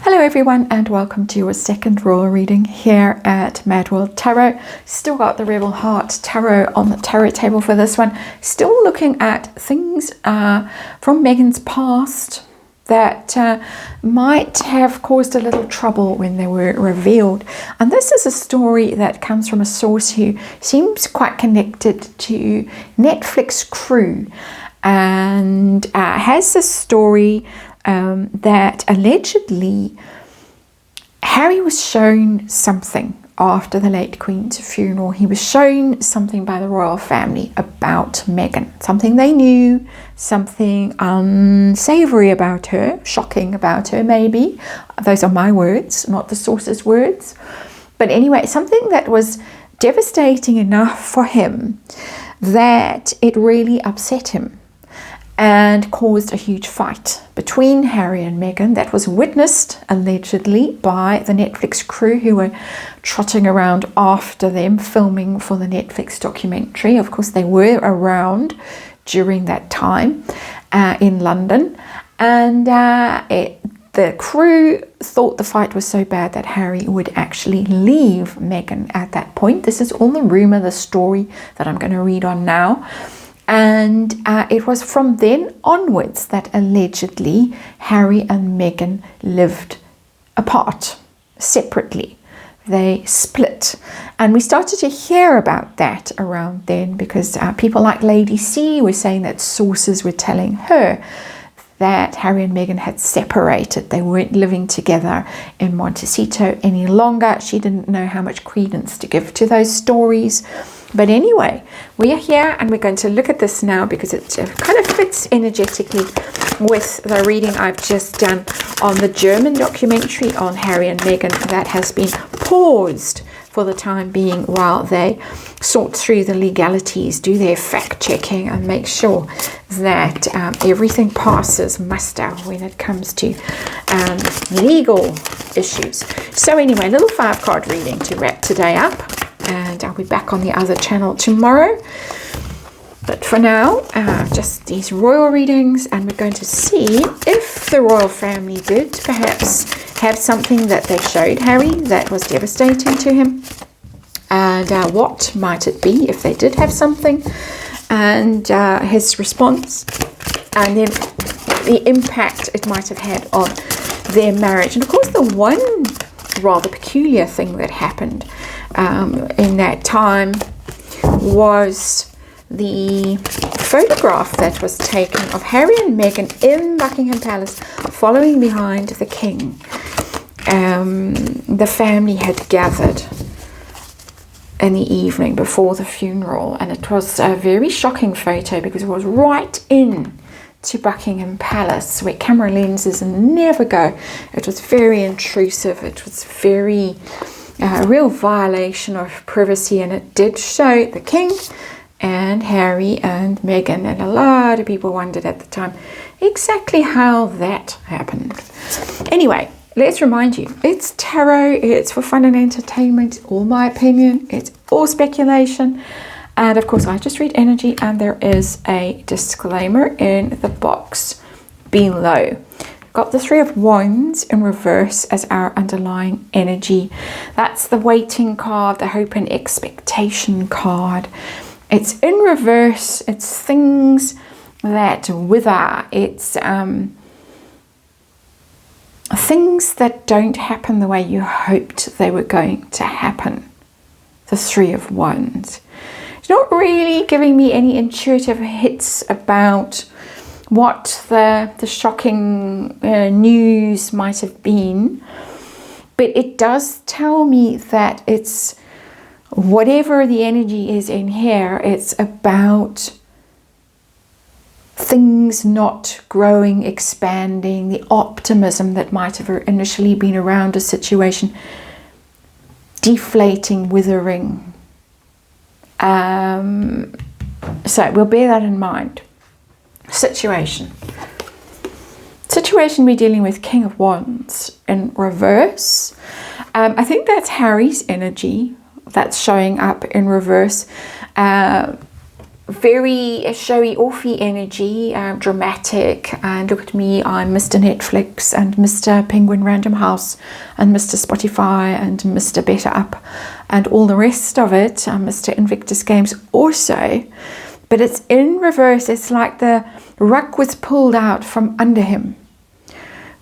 Hello everyone and welcome to your second royal reading here at MadWorldTarot. Still got the Rebel Heart Tarot on the tarot table for this one. Still looking at things from Megan's past that might have caused a little trouble when they were revealed. And this is a story that comes from a source who seems quite connected to Netflix crew and has a story that allegedly Harry was shown something after the late Queen's funeral. He was shown something by the royal family about Meghan, something they knew, something unsavory about her, shocking about her maybe. Those are my words, not the source's words. But anyway, something that was devastating enough for him that it really upset him and caused a huge fight between Harry and Meghan that was witnessed allegedly by the Netflix crew who were trotting around after them filming for the Netflix documentary. Of course, they were around during that time in London, and the crew thought the fight was so bad that Harry would actually leave Meghan at that point. This is all the rumor, the story that I'm going to read on now. And it was from then onwards that allegedly Harry and Meghan lived apart, separately. They split. And we started to hear about that around then because people like Lady C were saying that sources were telling her that Harry and Meghan had separated. They weren't living together in Montecito any longer. She didn't know how much credence to give to those stories. But anyway, we are here and we're going to look at this now because it kind of fits energetically with the reading I've just done on the German documentary on Harry and Meghan that has been paused for the time being while they sort through the legalities, do their fact checking and make sure that everything passes muster when it comes to legal issues. So anyway, little 5-card reading to wrap today up. And I'll be back on the other channel tomorrow. But for now, just these royal readings, and we're going to see if the royal family did perhaps have something that they showed Harry that was devastating to him. And what might it be if they did have something, and his response, and then the impact it might have had on their marriage. And of course, the one rather peculiar thing that happened in that time was the photograph that was taken of Harry and Meghan in Buckingham Palace following behind the king. The family had gathered in the evening before the funeral, and it was a very shocking photo because it was right in to Buckingham Palace where camera lenses never go. It was very intrusive. It was very a real violation of privacy, and it did show the king and Harry and Meghan, and a lot of people wondered at the time exactly how that happened. Anyway, let's remind you, it's tarot, it's for fun and entertainment, it's all my opinion, it's all speculation, and of course I just read energy, and there is a disclaimer in the box below. Got the 3 of Wands in reverse as our underlying energy. That's the waiting card, the hope and expectation card. It's in reverse. It's things that wither. It's things that don't happen the way you hoped they were going to happen. The 3 of Wands. It's not really giving me any intuitive hits about what the shocking news might have been, but it does tell me that it's whatever the energy is in here, it's about things not growing, expanding, the optimism that might have initially been around a situation deflating, withering. So we'll bear that in mind. Situation we're dealing with King of Wands in reverse. I think that's Harry's energy that's showing up in reverse. very showy offy energy, dramatic, and look at me, I'm Mr. Netflix and Mr. Penguin Random House and Mr. Spotify and Mr. Better Up and all the rest of it, Mr. Invictus Games also. But it's in reverse. It's like the rug was pulled out from under him,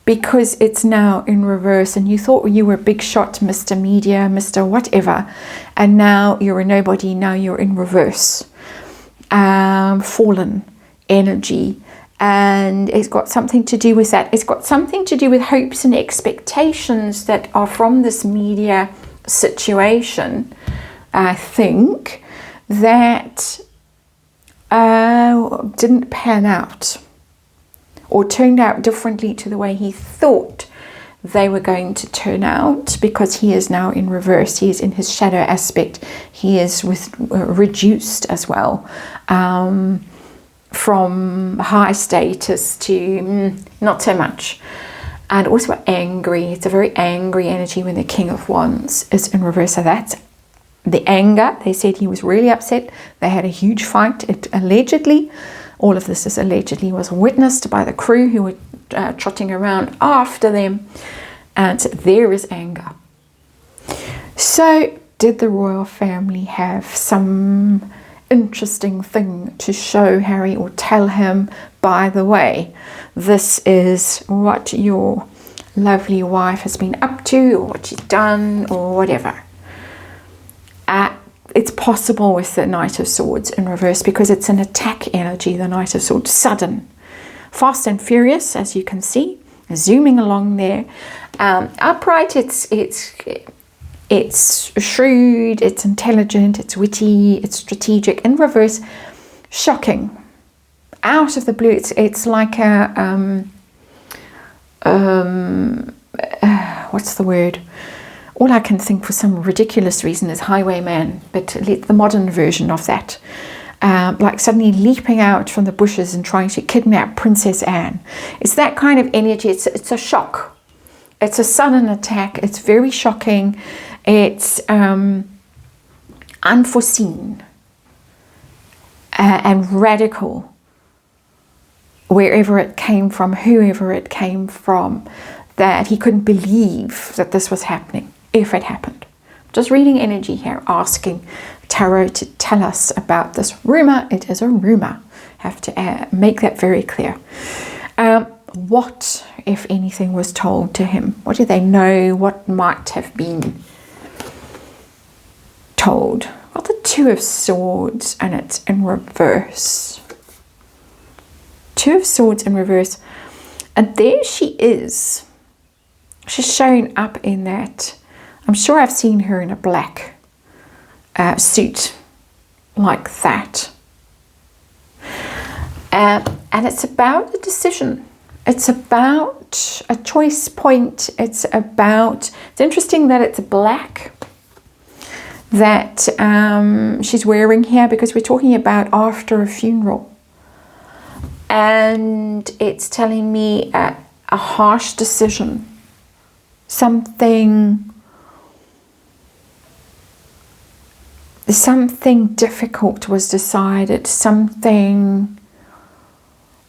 because it's now in reverse, and you thought you were a big shot, Mr. Media, Mr. whatever, and now you're a nobody. Now you're in reverse. Fallen energy, and it's got something to do with that. It's got something to do with hopes and expectations that are from this media situation, I think, that didn't pan out or turned out differently to the way he thought they were going to turn out, because he is now in reverse. He is in his shadow aspect. He is reduced as well, from high status to not so much, and also angry. It's a very angry energy when the King of Wands is in reverse. So that's the anger. They said he was really upset. They had a huge fight. It allegedly, all of this is allegedly, was witnessed by the crew who were trotting around after them, and there is anger. So did the royal family have some interesting thing to show Harry or tell him, by the way, this is what your lovely wife has been up to, or what she's done, or whatever? It's possible with the Knight of Swords in reverse, because it's an attack energy, the Knight of Swords, sudden, fast and furious, as you can see, zooming along there. Upright, it's shrewd, it's intelligent, it's witty, it's strategic. In reverse, shocking, out of the blue. It's like a what's the word? All I can think for some ridiculous reason is Highwayman, but the modern version of that. Like suddenly leaping out from the bushes and trying to kidnap Princess Anne. It's that kind of energy. It's a shock. It's a sudden attack. It's very shocking. It's unforeseen and radical, wherever it came from, whoever it came from, that he couldn't believe that this was happening, if it happened. Just reading energy here, asking Tarot to tell us about this rumor. It is a rumor. Have to make that very clear. What, if anything, was told to him? What did they know? What might have been told? Well, the Two of Swords, and it's in reverse. Two of Swords in reverse. And there she is. She's showing up in that. I'm sure I've seen her in a black suit like that. And it's about a decision. It's about a choice point. It's interesting that it's black that she's wearing here, because we're talking about after a funeral. And it's telling me a harsh decision. Something difficult was decided. Something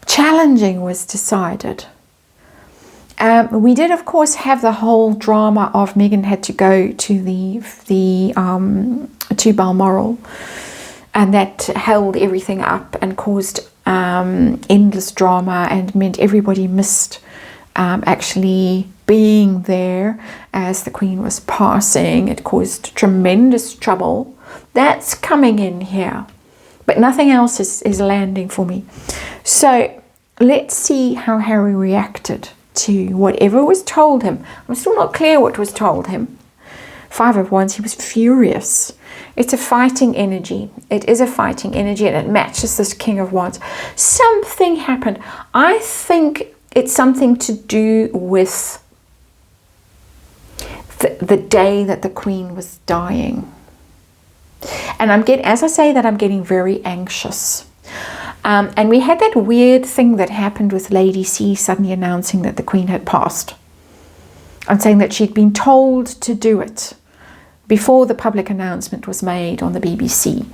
challenging was decided. We did, of course, have the whole drama of Meghan had to go to to Balmoral, and that held everything up and caused endless drama, and meant everybody missed actually being there as the Queen was passing. It caused tremendous trouble. That's coming in here, but nothing else is landing for me. So let's see how Harry reacted to whatever was told him. I'm still not clear what was told him. Five of Wands, he was furious. It's a fighting energy. It is a fighting energy, and it matches this King of Wands. Something happened. I think it's something to do with the day that the Queen was dying. And as I say that, I'm getting very anxious. And we had that weird thing that happened with Lady C suddenly announcing that the Queen had passed. I'm saying that she'd been told to do it before the public announcement was made on the BBC.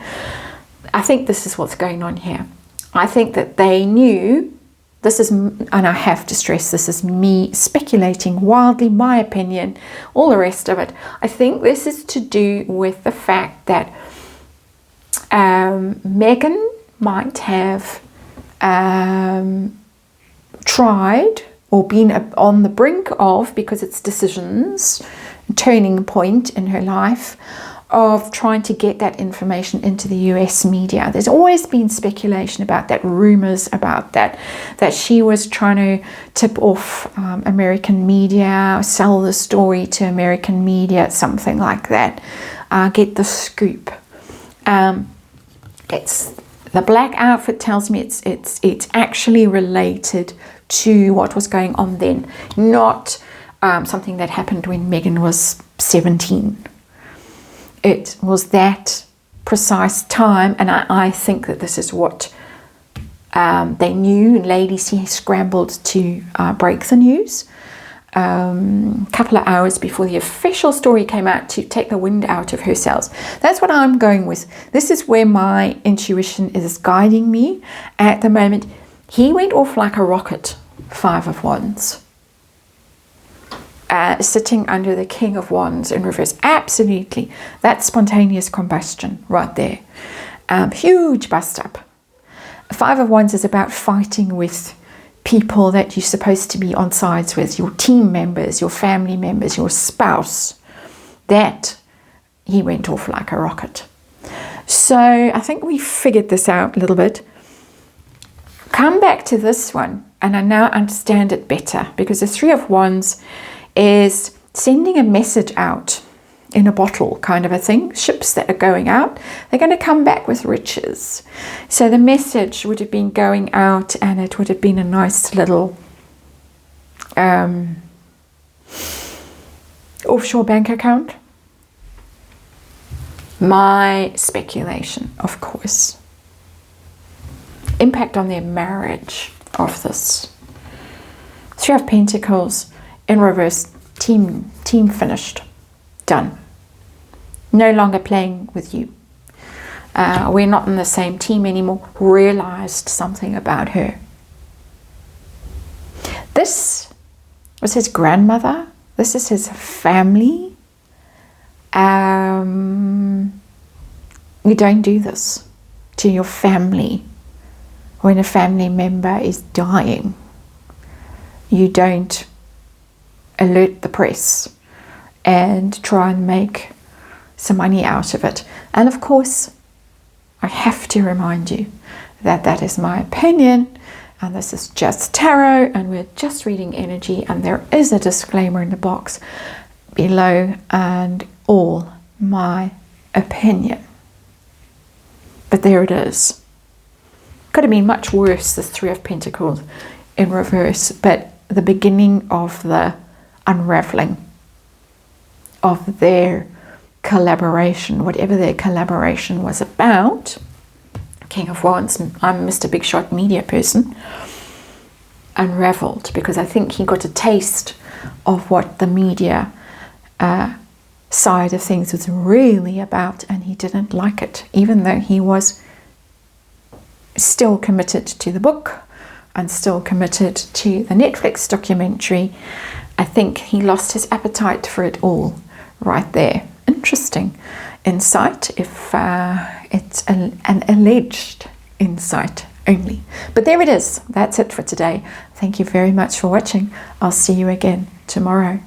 I think this is what's going on here. I think that they knew, this is, and I have to stress, this is me speculating wildly, my opinion, all the rest of it. I think this is to do with the fact that Meghan might have tried or been on the brink of, because it's decisions, turning point in her life, of trying to get that information into the US media. There's always been speculation about that, rumors about that she was trying to tip off American media, sell the story to American media, something like that, get the scoop. It's the black outfit tells me it's actually related to what was going on then, not something that happened when Meghan was 17. It was that precise time, and I think that this is what they knew. Lady C scrambled to break the news a couple of hours before the official story came out, to take the wind out of her sails. That's what I'm going with. This is where my intuition is guiding me at the moment. He went off like a rocket, 5 of Wands. Sitting under the King of Wands in reverse. Absolutely. That's spontaneous combustion right there. Huge bust up. 5 of Wands is about fighting with people that you're supposed to be on sides with, your team members, your family members, your spouse. That he went off like a rocket. So I think we figured this out a little bit. Come back to this one, and I now understand it better, because the 3 of Wands is sending a message out in a bottle, kind of a thing. Ships that are going out, they're going to come back with riches. So the message would have been going out, and it would have been a nice little offshore bank account. My speculation, of course. Impact on their marriage of this. 3 of Pentacles in reverse. Team finished. Done. No longer playing with you. We're not in the same team anymore. Realized something about her. This was his grandmother. This is his family. You don't do this to your family when a family member is dying. You don't alert the press and try and make some money out of it. And of course, I have to remind you that that is my opinion, and this is just tarot, and we're just reading energy, and there is a disclaimer in the box below, and all my opinion. But there it is. Could have been much worse, this 3 of Pentacles in reverse, but the beginning of the unraveling of their collaboration, whatever their collaboration was about. King of Wands, I'm Mr. Big Shot media person, unraveled, because I think he got a taste of what the media side of things was really about, and he didn't like it, even though he was still committed to the book and still committed to the Netflix documentary. I think he lost his appetite for it all right there. Interesting insight, if it's an alleged insight only. But there it is. That's it for today. Thank you very much for watching. I'll see you again tomorrow.